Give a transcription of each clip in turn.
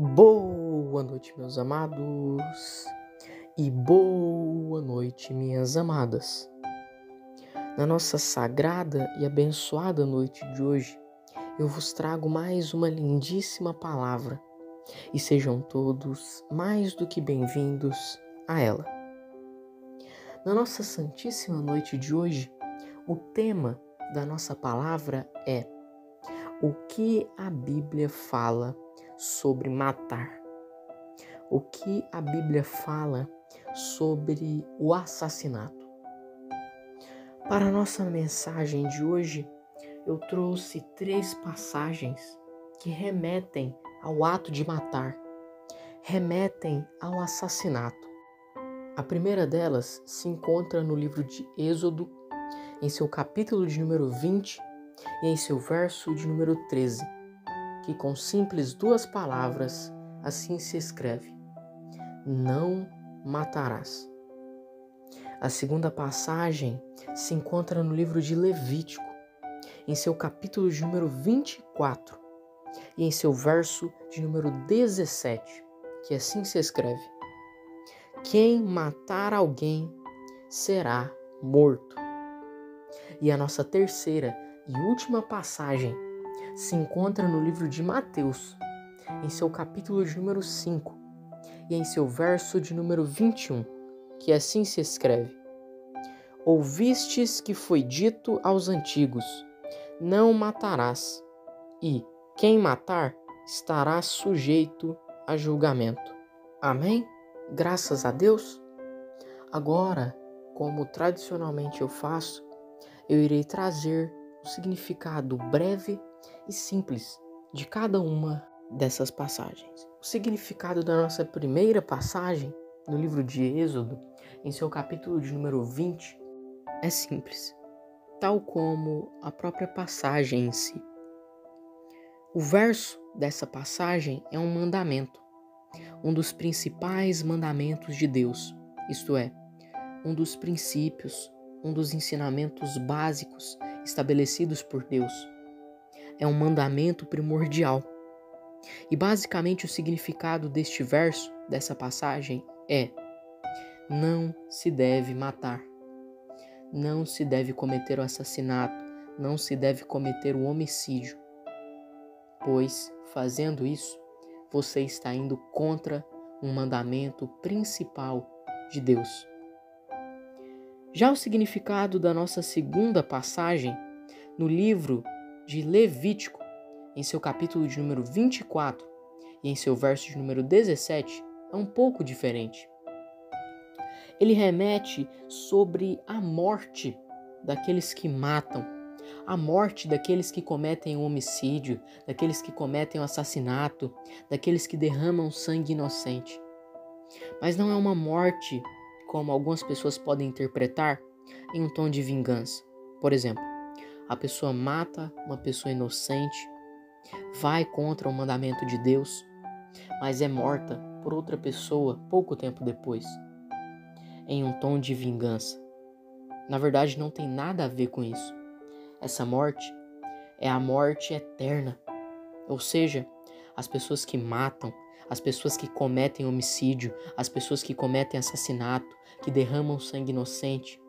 Boa noite, meus amados, e boa noite, minhas amadas. Na nossa sagrada e abençoada noite de hoje, eu vos trago mais uma lindíssima palavra e sejam todos mais do que bem-vindos a ela. Na nossa santíssima noite de hoje, o tema da nossa palavra é o que a Bíblia fala sobre matar. O que a Bíblia fala sobre o assassinato. Para a nossa mensagem de hoje, eu trouxe 3 passagens que remetem ao ato de matar, remetem ao assassinato. A primeira delas se encontra no livro de Êxodo, em seu capítulo de número 20 e em seu verso de número 13, que com simples 2 palavras assim se escreve: não matarás. A segunda passagem se encontra no livro de Levítico, em seu capítulo de número 24 e em seu verso de número 17, que assim se escreve: quem matar alguém será morto. E a nossa terceira e última passagem se encontra no livro de Mateus, em seu capítulo de número 5 e em seu verso de número 21, que assim se escreve: ouvistes que foi dito aos antigos, não matarás, e quem matar estará sujeito a julgamento. Amém? Graças a Deus. Agora, como tradicionalmente eu faço, eu irei trazer o significado breve e simples de cada uma dessas passagens. O significado da nossa primeira passagem, no livro de Êxodo, em seu capítulo de número 20, é simples, tal como a própria passagem em si. O verso dessa passagem é um mandamento, um dos principais mandamentos de Deus, isto é, um dos princípios, um dos ensinamentos básicos estabelecidos por Deus. É um mandamento primordial. E basicamente o significado deste verso, dessa passagem, é: não se deve matar, não se deve cometer o assassinato, não se deve cometer o homicídio, pois, fazendo isso, você está indo contra um mandamento principal de Deus. Já o significado da nossa segunda passagem, no livro de Levítico, em seu capítulo de número 24 e em seu verso de número 17, é um pouco diferente. Ele remete sobre a morte daqueles que matam, a morte daqueles que cometem o homicídio, daqueles que cometem o assassinato, daqueles que derramam sangue inocente. Mas não é uma morte, como algumas pessoas podem interpretar, em um tom de vingança. Por exemplo, a pessoa mata uma pessoa inocente, vai contra o mandamento de Deus, mas é morta por outra pessoa pouco tempo depois, em um tom de vingança. Na verdade, não tem nada a ver com isso. Essa morte é a morte eterna, ou seja, as pessoas que matam, as pessoas que cometem homicídio, as pessoas que cometem assassinato, que derramam sangue inocente,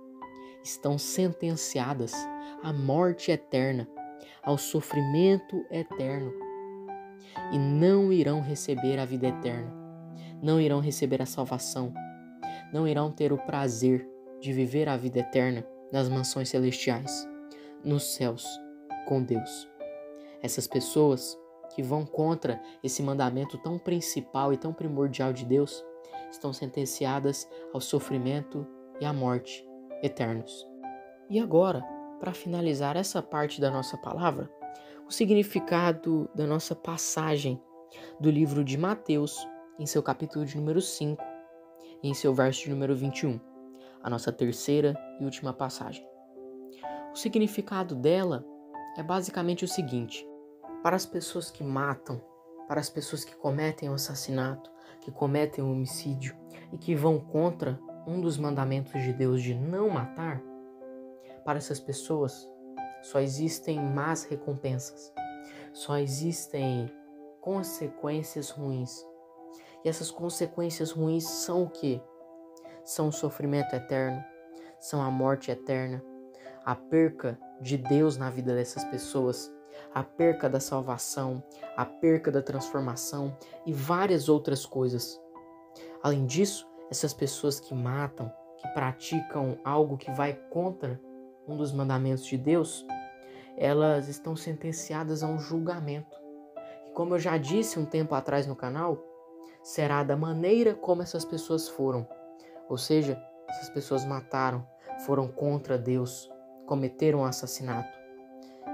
estão sentenciadas à morte eterna, ao sofrimento eterno, e não irão receber a vida eterna, não irão receber a salvação, não irão ter o prazer de viver a vida eterna nas mansões celestiais, nos céus, com Deus. Essas pessoas que vão contra esse mandamento tão principal e tão primordial de Deus estão sentenciadas ao sofrimento e à morte eternos. E agora, para finalizar essa parte da nossa palavra, o significado da nossa passagem do livro de Mateus, em seu capítulo de número 5 e em seu verso de número 21, a nossa terceira e última passagem. O significado dela é basicamente o seguinte: para as pessoas que matam, para as pessoas que cometem o assassinato, que cometem o homicídio e que vão contra um dos mandamentos de Deus de não matar, para essas pessoas só existem más recompensas, só existem consequências ruins. E essas consequências ruins são o quê? São o sofrimento eterno, são a morte eterna, a perca de Deus na vida dessas pessoas, a perca da salvação, a perca da transformação e várias outras coisas. Além disso, essas pessoas que matam, que praticam algo que vai contra um dos mandamentos de Deus, elas estão sentenciadas a um julgamento. E como eu já disse um tempo atrás no canal, será da maneira como essas pessoas foram. Ou seja, essas pessoas mataram, foram contra Deus, cometeram um assassinato.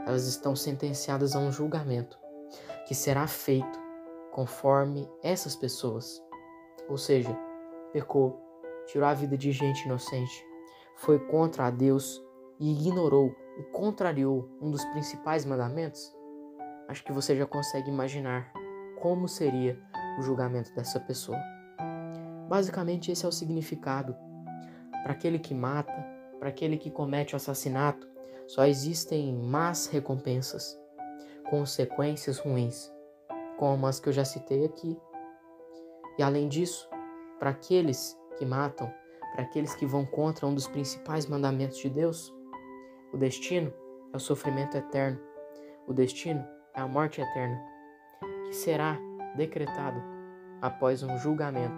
Elas estão sentenciadas a um julgamento que será feito conforme essas pessoas. Ou seja, pecou, tirou a vida de gente inocente, foi contra a Deus e ignorou e contrariou um dos principais mandamentos. Acho que você já consegue imaginar como seria o julgamento dessa pessoa. Basicamente, esse é o significado. Para aquele que mata, para aquele que comete o assassinato, só existem más recompensas, consequências ruins, como as que eu já citei aqui. E além disso, para aqueles que matam, para aqueles que vão contra um dos principais mandamentos de Deus, o destino é o sofrimento eterno, o destino é a morte eterna, que será decretado após um julgamento,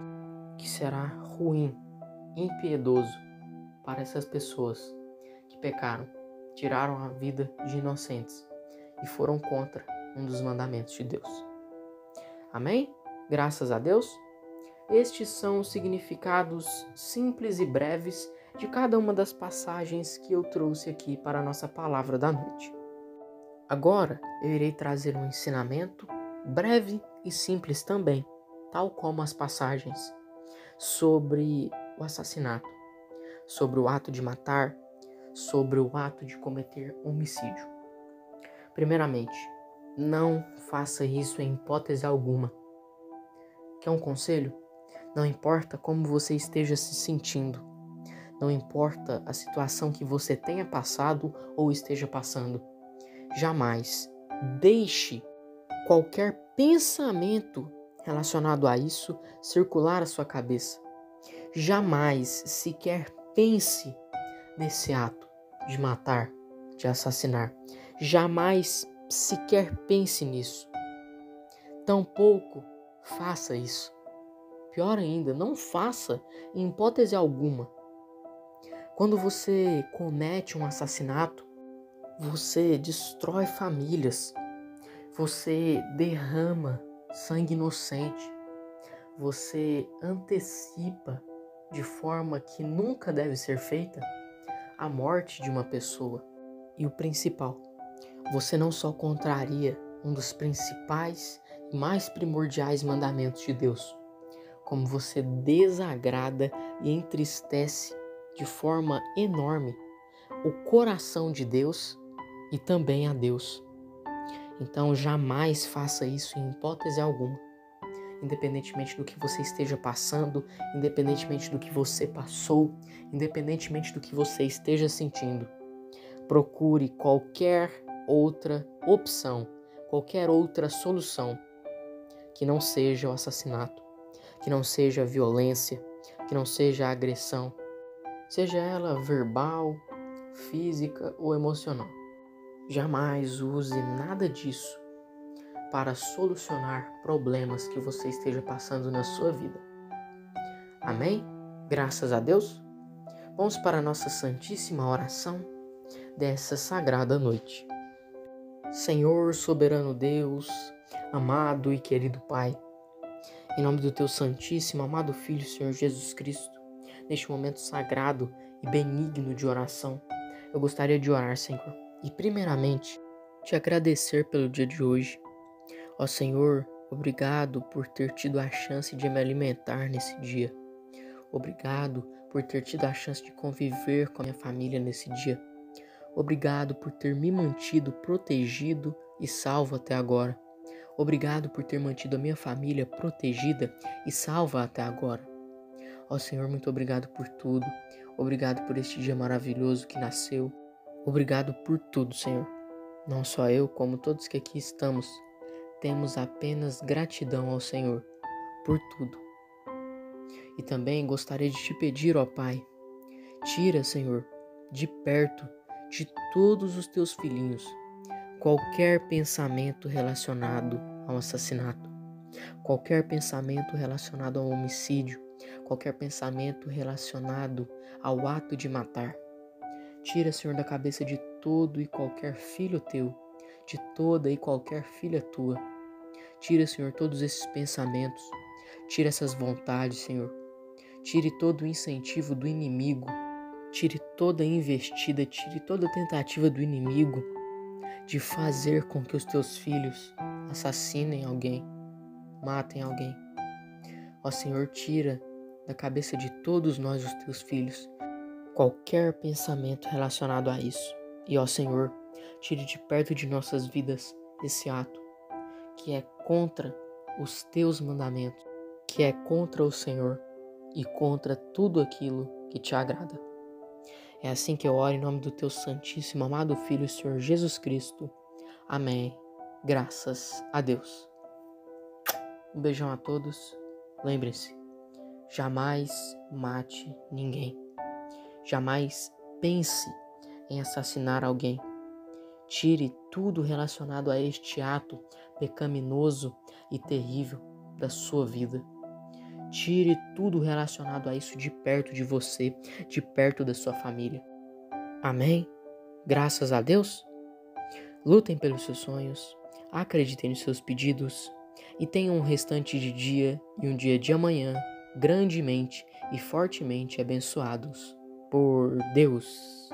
que será ruim, impiedoso para essas pessoas que pecaram, tiraram a vida de inocentes e foram contra um dos mandamentos de Deus. Amém? Graças a Deus. Estes são os significados simples e breves de cada uma das passagens que eu trouxe aqui para a nossa palavra da noite. Agora eu irei trazer um ensinamento breve e simples também, tal como as passagens, sobre o assassinato, sobre o ato de matar, sobre o ato de cometer homicídio. Primeiramente, não faça isso em hipótese alguma. Quer um conselho? Não importa como você esteja se sentindo, não importa a situação que você tenha passado ou esteja passando, jamais deixe qualquer pensamento relacionado a isso circular a sua cabeça. Jamais sequer pense nesse ato de matar, de assassinar. Jamais sequer pense nisso. Tampouco faça isso. Pior ainda, não faça em hipótese alguma. Quando você comete um assassinato, você destrói famílias, você derrama sangue inocente, você antecipa de forma que nunca deve ser feita a morte de uma pessoa. E o principal, você não só contraria um dos principais e mais primordiais mandamentos de Deus, como você desagrada e entristece de forma enorme o coração de Deus e também a Deus. Então jamais faça isso em hipótese alguma. Independentemente do que você esteja passando, independentemente do que você passou, independentemente do que você esteja sentindo, procure qualquer outra opção, qualquer outra solução que não seja o assassinato, que não seja a violência, que não seja a agressão, seja ela verbal, física ou emocional. Jamais use nada disso para solucionar problemas que você esteja passando na sua vida. Amém? Graças a Deus. Vamos para a nossa santíssima oração dessa sagrada noite. Senhor, soberano Deus, amado e querido Pai, em nome do teu santíssimo, amado Filho, Senhor Jesus Cristo, neste momento sagrado e benigno de oração, eu gostaria de orar, Senhor, e primeiramente te agradecer pelo dia de hoje. Ó Senhor, obrigado por ter tido a chance de me alimentar nesse dia. Obrigado por ter tido a chance de conviver com a minha família nesse dia. Obrigado por ter me mantido protegido e salvo até agora. Obrigado por ter mantido a minha família protegida e salva até agora. Ó Senhor, muito obrigado por tudo. Obrigado por este dia maravilhoso que nasceu. Obrigado por tudo, Senhor. Não só eu, como todos que aqui estamos, temos apenas gratidão ao Senhor por tudo. E também gostaria de te pedir, ó Pai, tira, Senhor, de perto de todos os teus filhinhos qualquer pensamento relacionado ao assassinato, qualquer pensamento relacionado ao homicídio, qualquer pensamento relacionado ao ato de matar. Tira, Senhor, da cabeça de todo e qualquer filho teu, de toda e qualquer filha tua. Tira, Senhor, todos esses pensamentos, tira essas vontades, Senhor. Tire todo o incentivo do inimigo, tire toda a investida, tire toda a tentativa do inimigo de fazer com que os teus filhos assassinem alguém, matem alguém. Ó Senhor, tira da cabeça de todos nós, os teus filhos, qualquer pensamento relacionado a isso. E ó Senhor, tire de perto de nossas vidas esse ato que é contra os teus mandamentos, que é contra o Senhor e contra tudo aquilo que te agrada. É assim que eu oro em nome do teu santíssimo, amado Filho, Senhor Jesus Cristo. Amém. Graças a Deus. Um beijão a todos. Lembrem-se, jamais mate ninguém. Jamais pense em assassinar alguém. Tire tudo relacionado a este ato pecaminoso e terrível da sua vida. Tire tudo relacionado a isso de perto de você, de perto da sua família. Amém? Graças a Deus. Lutem pelos seus sonhos, acreditem nos seus pedidos e tenham um restante de dia e um dia de amanhã grandemente e fortemente abençoados por Deus.